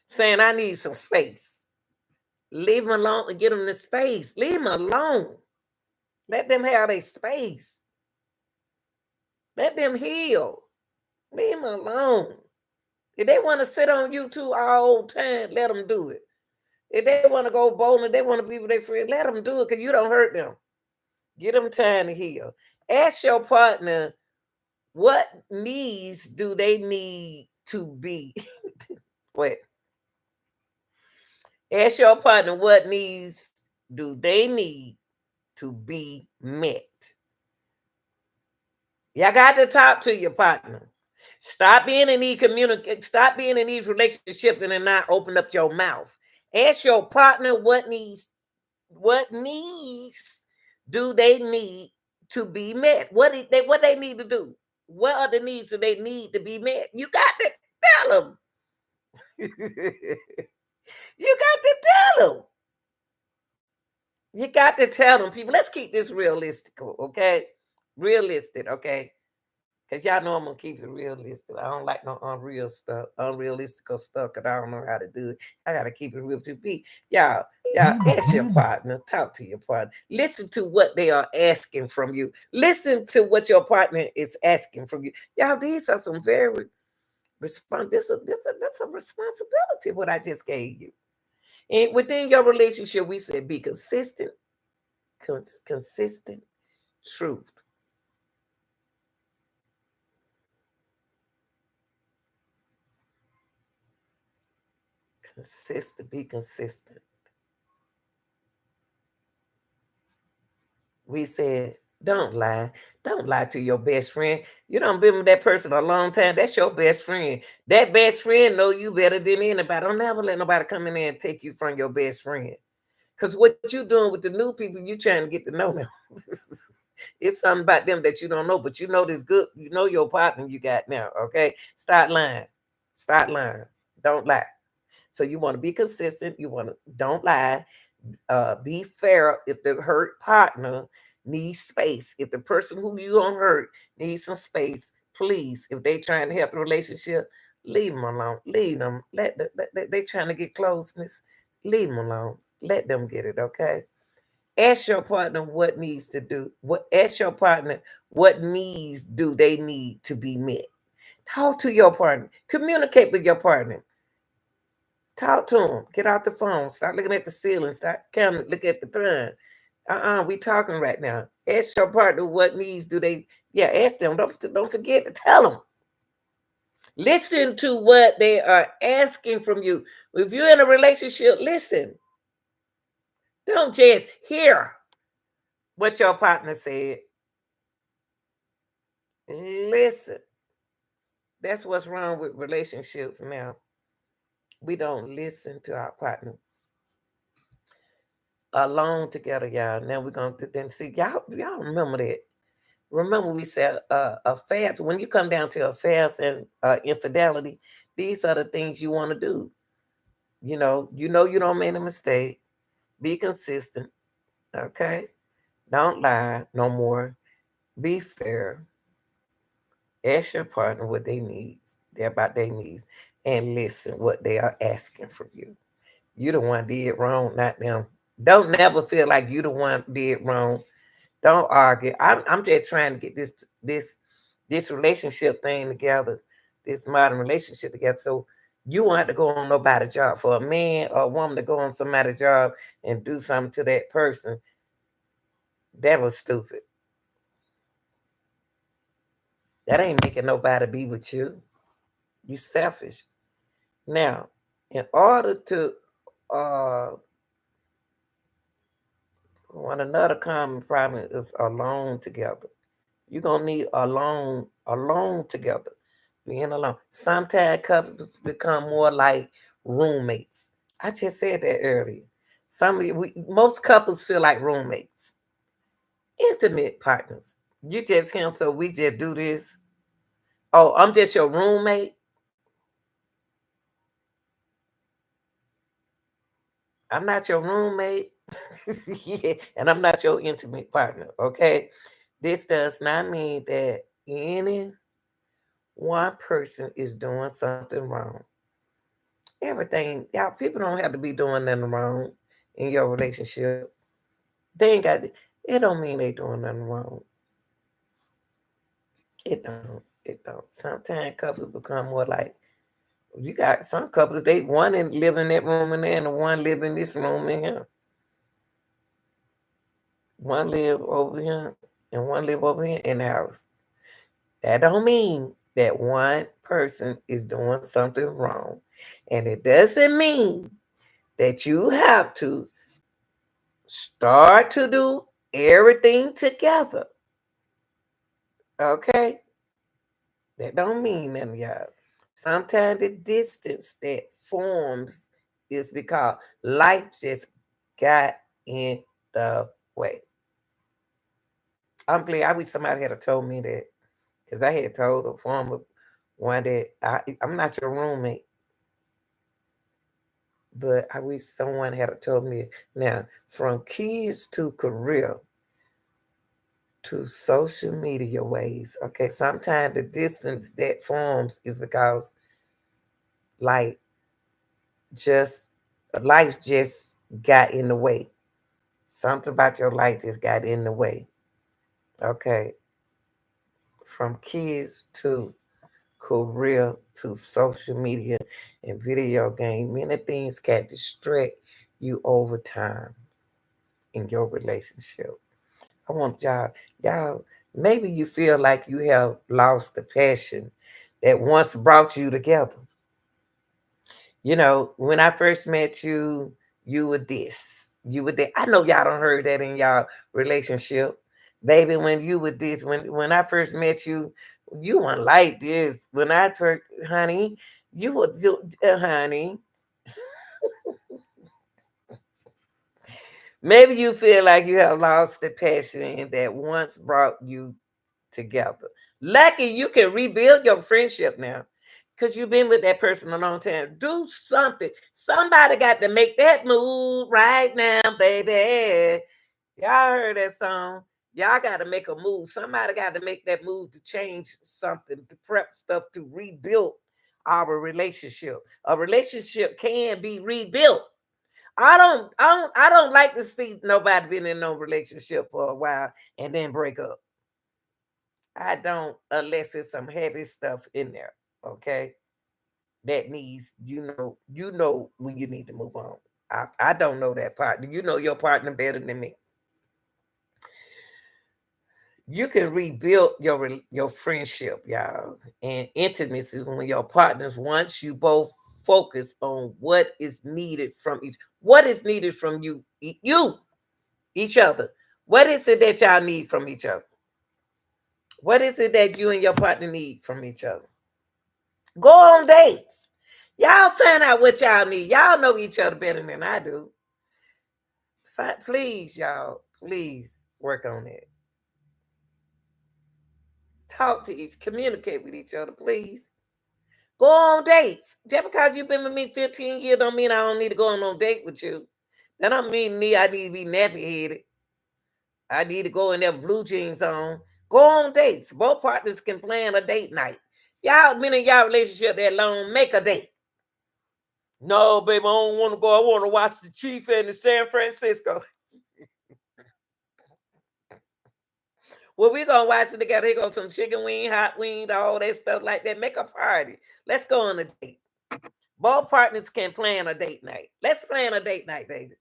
saying, I need some space. Leave them alone and get them the space. Leave them alone. Let them have their space. Let them heal. Leave them alone. If they want to sit on YouTube all the time, let them do it. If they want to go bowling, they want to be with their friends, let them do it because you don't hurt them. Get them time to heal. Ask your partner, what needs do they need to be? Wait. Ask your partner, what needs do they need to be met? Y'all got to talk to your partner. Stop being in these Stop being in these relationships and then not open up your mouth. Ask your partner what needs do they need to be met? What they need to do? What are the needs that they need to be met? You got to tell them. You got to tell them. You got to tell them, people. Let's keep this realistic, okay? Realistic, okay? Because y'all know I'm going to keep it realistic. I don't like no unrealistic stuff, because I don't know how to do it. I got to keep it real to be. Y'all, ask your partner. Talk to your partner. Listen to what they are asking from you. Listen to what your partner is asking from you. Y'all, these are some very that's a responsibility, what I just gave you. And within your relationship, we said be consistent, consistent truth. Be consistent. We said, don't lie. Don't lie to your best friend. You don't been with that person a long time. That's your best friend. That best friend know you better than anybody. Don't ever let nobody come in there and take you from your best friend. Because what you doing with the new people, you trying to get to know them. It's something about them that you don't know, but you know this good. You know your partner you got now, okay? Start lying. Start lying. Don't lie. So you want to be consistent. You want to don't lie. Be fair. If the hurt partner needs space, if the person who you don't hurt needs some space, please, if they trying to help the relationship, leave them alone. Leave them. They trying to get closeness. Leave them alone. Let them get it, okay? Ask your partner what needs to do. Ask your partner what needs do they need to be met. Talk to your partner. Communicate with your partner. Talk to them. Get out the phone. Start looking at the ceiling. Start counting. Look at the time. We talking right now. Ask your partner what needs do they. Yeah, ask them. Don't forget to tell them. Listen to what they are asking from you. If you're in a relationship, listen. Don't just hear what your partner said. Listen. That's what's wrong with relationships now. We don't listen to our partner. Alone together, y'all. Now we're gonna then see y'all remember that. Remember we said affairs. When you come down to affairs and infidelity, these are the things you want to do. You don't make a mistake. Be consistent. Okay. Don't lie no more. Be fair. Ask your partner what they need. They're about their needs. And listen what they are asking from you. You the one did wrong, not them. Don't never feel like you the one did wrong. Don't argue. I'm just trying to get this relationship thing together, this modern relationship together. So you won't have to go on nobody's job. For a man or a woman to go on somebody's job and do something to that person, that was stupid. That ain't making nobody be with you. You selfish. Now, in order to one another common problem is alone together. You're gonna need alone together. Being alone. Sometimes couples become more like roommates. I just said that earlier. Most couples feel like roommates, intimate partners. You just him, so we just do this. Oh, I'm just your roommate. I'm not your roommate. Yeah, and I'm not your intimate partner. Okay, this does not mean that any one person is doing something wrong. Everything, y'all, people don't have to be doing nothing wrong in your relationship. They ain't got, it don't mean they doing nothing wrong. It don't. It don't. Sometimes couples become more like, you got some couples, they one in live in that room in there and the one live in this room in here. One live over here and one live over here in the house. That don't mean that one person is doing something wrong. And it doesn't mean that you have to start to do everything together. Okay? That don't mean nothing, y'all. Sometimes the distance that forms is because life just got in the way. I'm glad I wish somebody had told me that. Because I had told a former one that I'm not your roommate. But I wish someone had told me. Now, from kids to career to social media ways. Okay, sometimes the distance that forms is because like just life just got in the way. Something about your life just got in the way. Okay, from kids to career to social media and video game, many things can distract you over time in your relationship. I want y'all, maybe you feel like you have lost the passion that once brought you together. When I first met you, you were this, you were that. I know y'all don't heard that in y'all relationship. Baby, when you were this, when I first met you, you weren't like this. When I first, honey, you were, honey. Maybe you feel like you have lost the passion that once brought you together. Lucky you can rebuild your friendship now because you've been with that person a long time. Do something. Somebody got to make that move right now, baby. Y'all heard that song. Y'all got to make a move. Somebody got to make that move to change something, to prep stuff to rebuild our relationship. A relationship can be rebuilt. I don't like to see nobody been in no relationship for a while and then break up. I don't, unless it's some heavy stuff in there. Okay, that needs you know when you need to move on. I don't know that partner. You know your partner better than me. You can rebuild your friendship, y'all, and intimacy when your partners once you both focus on what is needed from you, each other. What is it that y'all need from each other? What is it that you and your partner need from each other? Go on dates. Y'all find out what y'all need. Y'all know each other better than I do. Please, y'all, please work on it. Talk to communicate with each other, please. Go on dates. Just because you've been with me 15 years don't mean I don't need to go on no date with you. That don't mean I need to be nappy headed. I need to go in there blue jeans on. Go on dates. Both partners can plan a date night. Y'all been in y'all relationship that long, make a date. No, baby, I don't want to go. I want to watch the Chief and the San Francisco. Well, we gonna watch it together. Here goes some chicken wing, hot wings, all that stuff like that. Make a party. Let's go on a date. Both partners can plan a date night. Let's plan a date night, baby.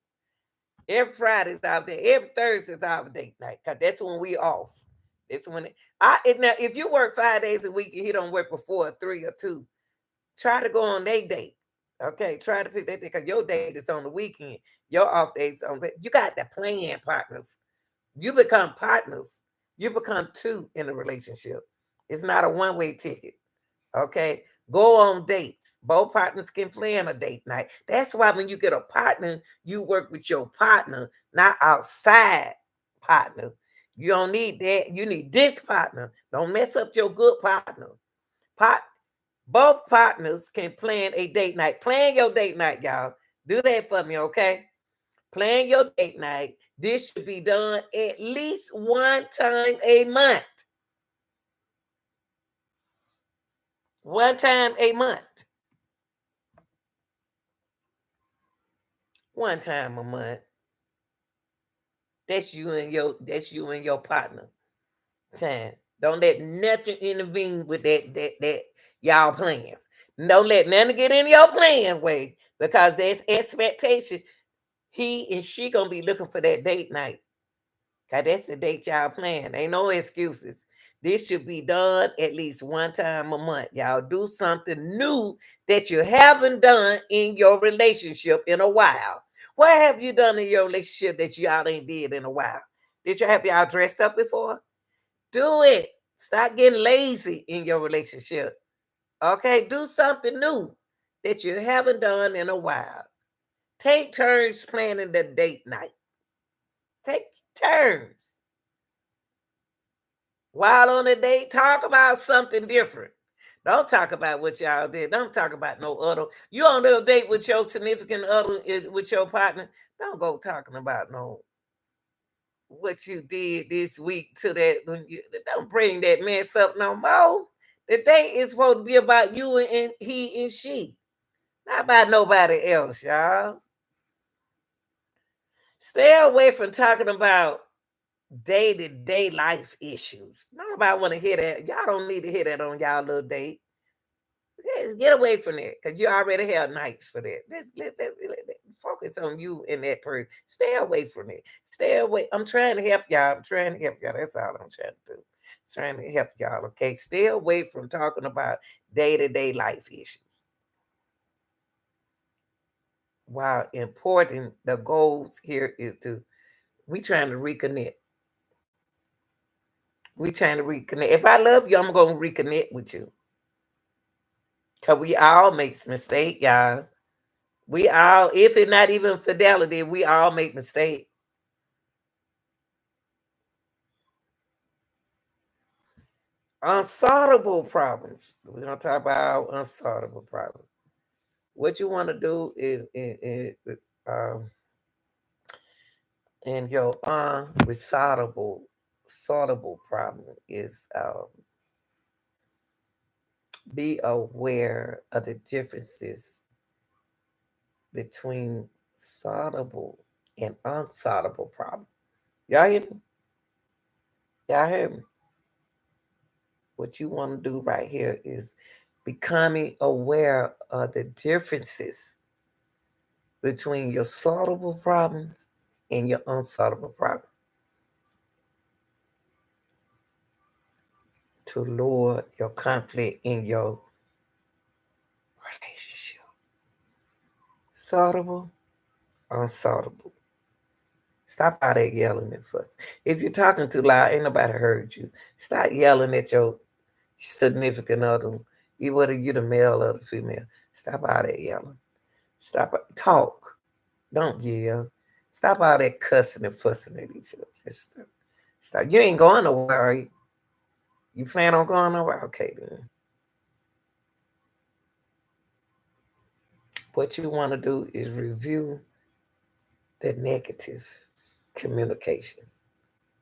Every Friday's our day. Every Thursday's our date night. Cause that's when we off. That's when now if you work 5 days a week and he don't work before 3 or 2, try to go on their date. Okay, try to pick that day because your date is on the weekend. Your off days on. You got to plan partners. You become partners. You become two in a relationship. It's not a one-way ticket. Okay. Go on dates. Both partners can plan a date night. That's why when you get a partner, you work with your partner, not outside partner. You don't need that. You need this partner. Don't mess up your good partner. Pot Both partners can plan a date night. Plan your date night, y'all. Do that for me, okay? Plan your date night. This should be done at least one time a month. One time a month. One time a month. That's you and your partner time. Don't let nothing intervene with that y'all plans. Don't let nothing get in your plan way because there's expectation. He and she gonna be looking for that date night. Cause that's the date y'all plan. Ain't no excuses. This should be done at least one time a month. Y'all do something new that you haven't done in your relationship in a while. What have you done in your relationship that y'all ain't did in a while? Did you have y'all dressed up before? Do it. Stop getting lazy in your relationship. Okay, do something new that you haven't done in a while. Take turns planning the date night. Take turns. While on a date, talk about something different. Don't talk about what y'all did. Don't talk about no other. You on a date with your significant other, with your partner. Don't go talking about no what you did this week to that. Don't bring that mess up no more. The date is supposed to be about you and he and she, not about nobody else, y'all. Stay away from talking about day-to-day life issues. Nobody want to hear that. Y'all don't need to hear that on y'all little date. Get away from that because you already have nights for that. Let's focus on you and that person. Stay away from it. Stay away. I'm trying to help y'all. I'm trying to help y'all. That's all I'm trying to do. Trying to help y'all. Okay. Stay away from talking about day-to-day life issues. While important, the goals here is we trying to reconnect. We trying to reconnect. If I love you, I'm gonna reconnect with you. Cause we all makes mistake, y'all. We all, if it's not even fidelity, we all make mistakes. Unsolvable problems. We're gonna talk about unsolvable problems. What you want to do um, in your solvable problem is be aware of the differences between solvable and unsolvable problem. Y'all hear me? Y'all hear me? What you want to do right here is becoming aware of the differences between your solvable problems and your unsolvable problems to lower your conflict in your relationship. Solvable, unsolvable. Stop all that yelling and fuss. If you're talking too loud, ain't nobody heard you. Stop yelling at your significant other, whether you the male or the female. Stop all that yelling. Stop it. Talk. Don't yell. Stop all that cussing and fussing at each other. Just stop. You ain't going nowhere, are you? You plan on going nowhere? Okay, then. What you want to do is review the negative communication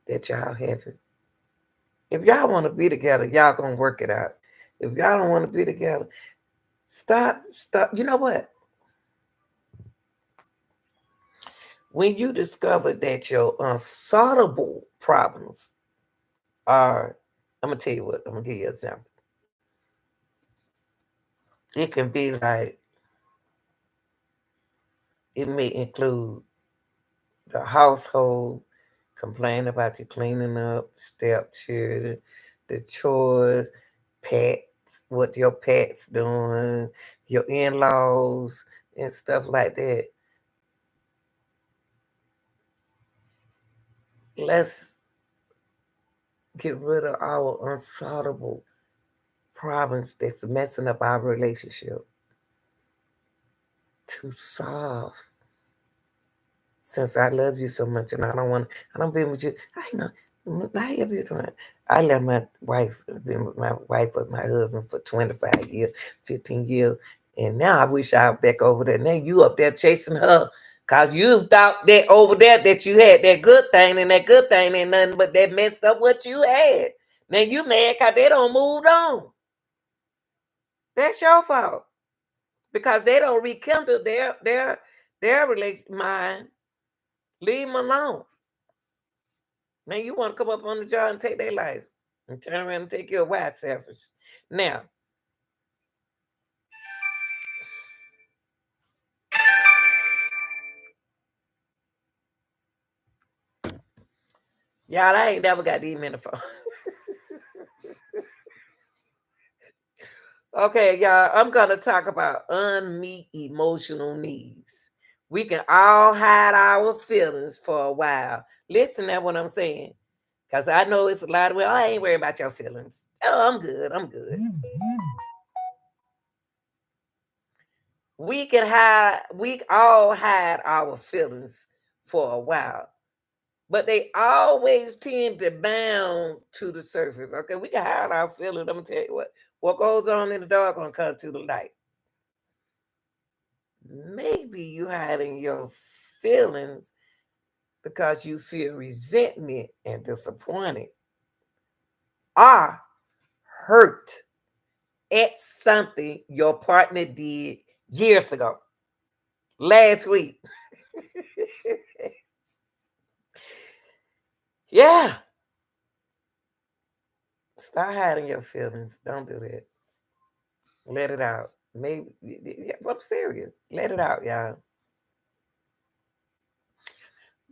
that y'all having. If y'all want to be together, y'all gonna work it out. If y'all don't want to be together, stop. You know what? When you discover that your unsolvable problems are, I'm gonna tell you what. I'm gonna give you an example. It can be like, it may include the household, complain about you cleaning up, stepchildren, the chores, pets, what your pets doing, your in-laws, and stuff like that. Let's get rid of our unsolvable problems that's messing up our relationship to solve. Since I love you so much and I don't be with you. I know. I have you doing. I left my wife, been with my wife with my husband for 25 years, 15 years. And now I wish I was back over there. Now you up there chasing her. Cause you thought that over there that you had that good thing, and that good thing ain't nothing but that messed up what you had. Now you mad cause they don't move on. That's your fault. Because they don't rekindle their relation mind. Leave them alone. Now you want to come up on the job and take their life and turn around and take your wife selfish. Now, y'all, I ain't never got these many phone. Okay, y'all, I'm gonna talk about unmet emotional needs. We can all hide our feelings for a while. Listen to what I'm saying. Cause I know it's a lot of well, I ain't worried about your feelings. Oh, I'm good. I'm good. We all hide our feelings for a while, but they always tend to bound to the surface. Okay, we can hide our feelings. I'm gonna tell you what goes on in the dark gonna come to the light. Maybe you hiding your feelings because you feel resentment and disappointed or hurt at something your partner did years ago, last week. Yeah. Stop hiding your feelings. Don't do that. Let it out. Maybe I'm serious. Let it out, y'all.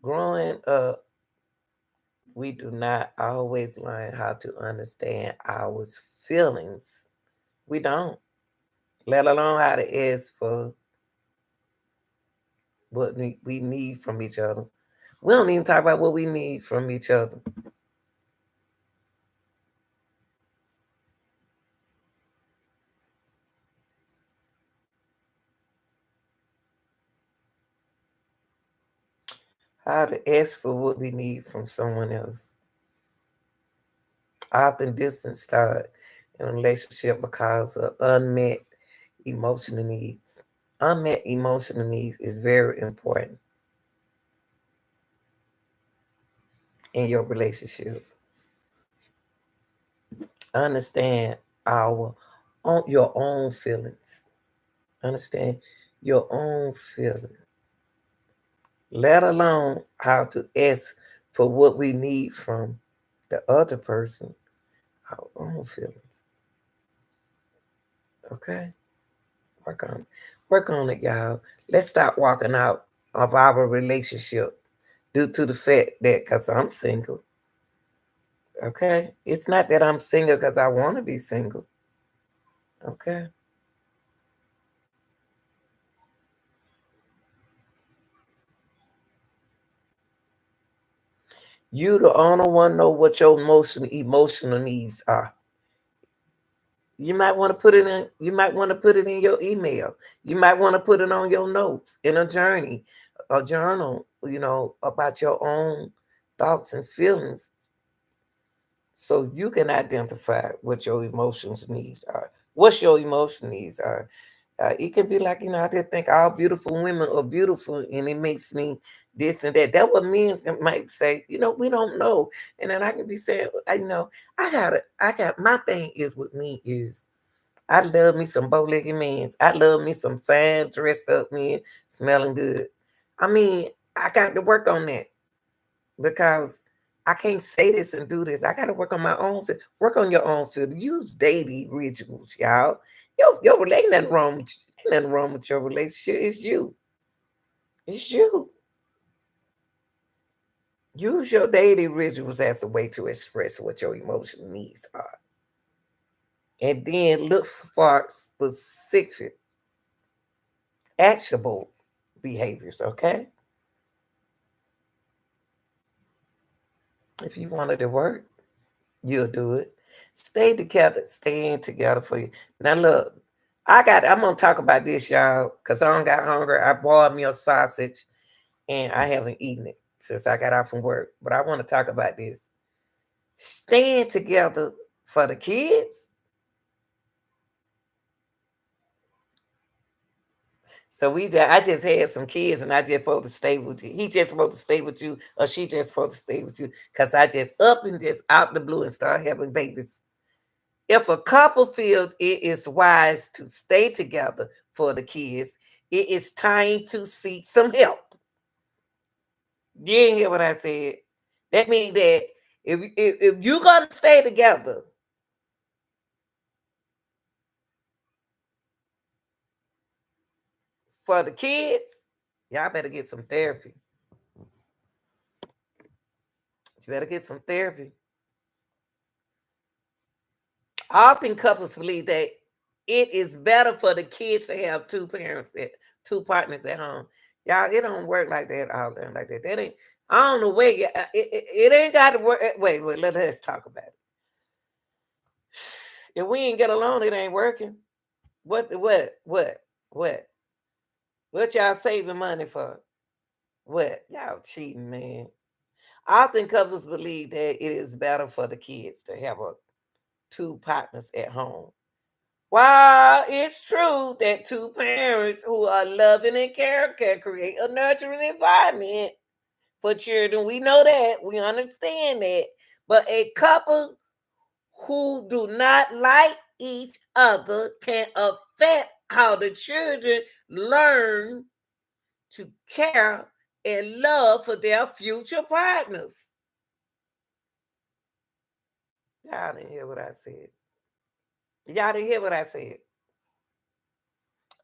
Growing up, we do not always learn how to understand our feelings. We don't. Let alone how to ask for what we need from each other. We don't even talk about what we need from each other. How to ask for what we need from someone else. Often distance start in a relationship because of unmet emotional needs. Unmet emotional needs is very important in your relationship. Understand our your own feelings. Understand your own feelings. Let alone how to ask for what we need from the other person. Our own feelings. Okay, work on it, y'all. Let's stop walking out of our relationship due to the fact that because I'm single. Okay, it's not that I'm single because I want to be single. Okay, you the only one know what your emotional needs are. You might want to put it in. You might want to put it in your email. You might want to put it on your notes in a journal. About your own thoughts and feelings, so you can identify what your emotions needs are. What's your emotion needs are. It can be like, I just think all beautiful women are beautiful, and it makes me this and that. That what might say. We don't know, and then I can be saying, I got my thing is with me is I love me some bow-legged men. I love me some fine dressed up men smelling good. I mean, I got to work on that because I can't say this and do this. I got to work on my own. Work on your own field. Use daily rituals, y'all. Ain't nothing wrong. Ain't nothing wrong with your relationship. It's you. It's you. Use your daily rituals as a way to express what your emotional needs are, and then look for specific, actionable behaviors. Okay, if you wanted to work, you'll do it. Stay together, staying together for you. Now look, I'm gonna talk about this, y'all, because I don't got hungry. I boiled me a sausage and I haven't eaten it since I got out from work. But I want to talk about this. Staying together for the kids. So I just had some kids and I just supposed to stay with you. He just supposed to stay with you, or she just supposed to stay with you. Cause I just up and just out the blue and start having babies. If a couple feels it is wise to stay together for the kids, it is time to seek some help. You didn't hear what I said. That means that if you're gonna stay together for the kids, y'all better get some therapy. You better get some therapy. Often couples believe that it is better for the kids to have two partners at home. Y'all, it don't work like that all day like that. That ain't. I don't know where it ain't got to work. Wait. Let's talk about it. If we ain't get along, it ain't working. What? What y'all saving money for? What y'all cheating, man? Often couples believe that it is better for the kids to have two partners at home. While it's true that two parents who are loving and care can create a nurturing environment for children, we know that, we understand that. But a couple who do not like each other can affect how the children learn to care and love for their future partners. Y'all didn't hear what I said. Y'all didn't hear what I said.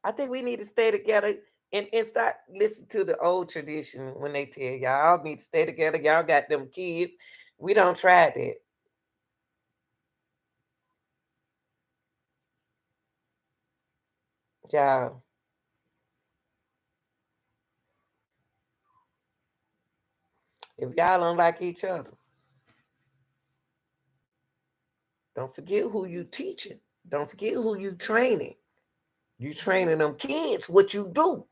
I think we need to stay together and start listening to the old tradition when they tell y'all need to stay together. Y'all got them kids. We don't try that. Y'all, if y'all don't like each other, don't forget who you teaching. Don't forget who you training. You training them kids what you do.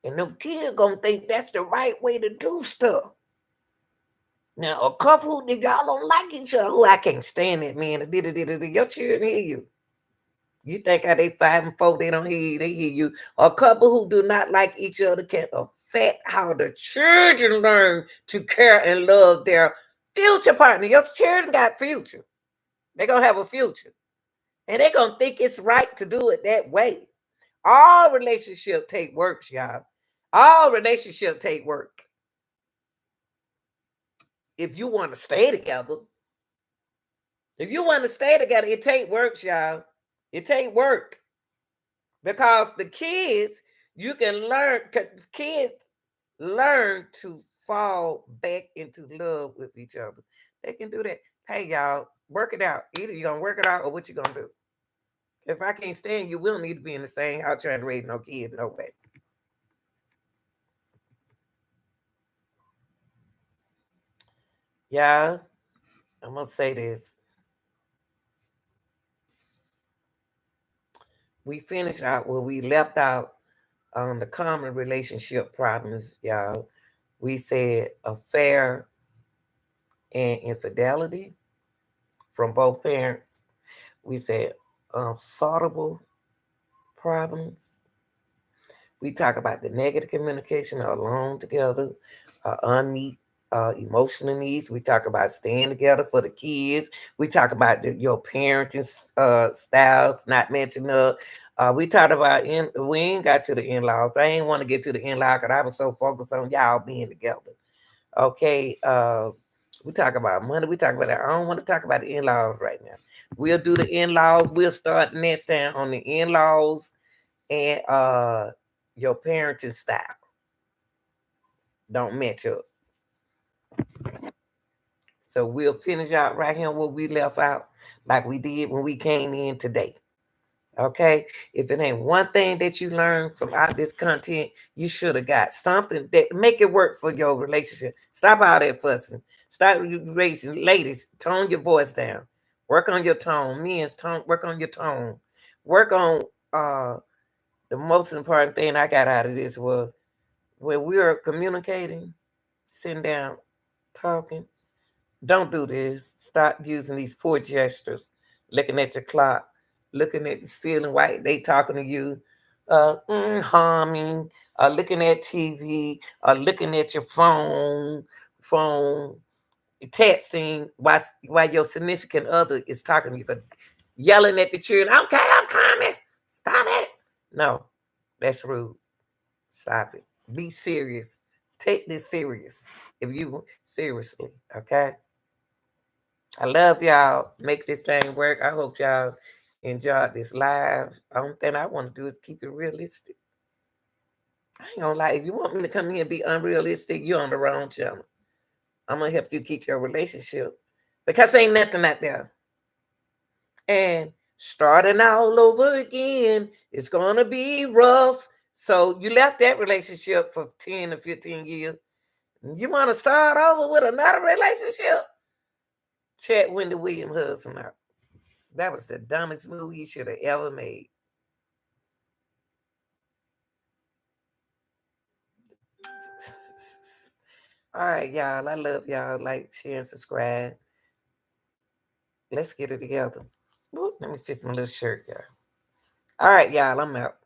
And them kids gonna think that's the right way to do stuff. Now, a couple that y'all don't like each other, oh, I can't stand that man. Your children hear you. You think how they 5 and 4, they don't hear you, they hear you. A couple who do not like each other can affect how the children learn to care and love their future partner. Your children got future. They're gonna have a future. And they're gonna think it's right to do it that way. All relationship take works, y'all. All relationship take work. If you want to stay together, it take works, y'all. It take work because the kids, you can learn, kids learn to fall back into love with each other. They can do that. Hey, y'all, work it out. Either you're going to work it out or what you going to do. If I can't stand you, we don't need to be in the same house trying to raise no kids, no way. Yeah, I'm going to say this. We finished out where we left out on the common relationship problems, y'all. We said affair and infidelity from both parents. We said unsolvable problems. We talk about the negative communication alone together, unmeet emotional needs. We talk about staying together for the kids. We talk about your parenting styles not matching up. We talked about we ain't got to the in-laws. I ain't want to get to the in-law because I was so focused on y'all being together. Okay. We talk about money. We talk about that. I don't want to talk about the in-laws right now. We'll do the in-laws. We'll start next time on the in-laws and your parenting style don't match up. So we'll finish out right here what we left out, like we did when we came in today. Okay, if it ain't one thing that you learned from out this content, you should have got something that make it work for your relationship. Stop all that fussing. Stop raising, ladies. Tone your voice down. Work on your tone. Men's tone. Work on your tone. Work on the most important thing I got out of this was when we are communicating, sitting down, talking. Don't do this. Stop using these poor gestures, looking at your clock, looking at the ceiling while they talking to you, humming, looking at TV, looking at your phone, texting while your significant other is talking to you, yelling at the children. Okay, I'm coming. Stop it. No, that's rude. Stop it. Be serious. Take this serious. If you seriously, okay? I love y'all. Make this thing work. I hope y'all enjoyed this live. Only thing I want to do is keep it realistic. I ain't gonna lie. If you want me to come here and be unrealistic, you're on the wrong channel. I'm gonna help you keep your relationship because ain't nothing out there. And starting all over again, it's gonna be rough. So you left that relationship for 10 or 15 years. You want to start over with another relationship? Check Wendy Williams' husband out. That was the dumbest move you should have ever made. All right, y'all. I love y'all. Like, share, and subscribe. Let's get it together. Ooh, let me fix my little shirt, y'all. All right, y'all. I'm out.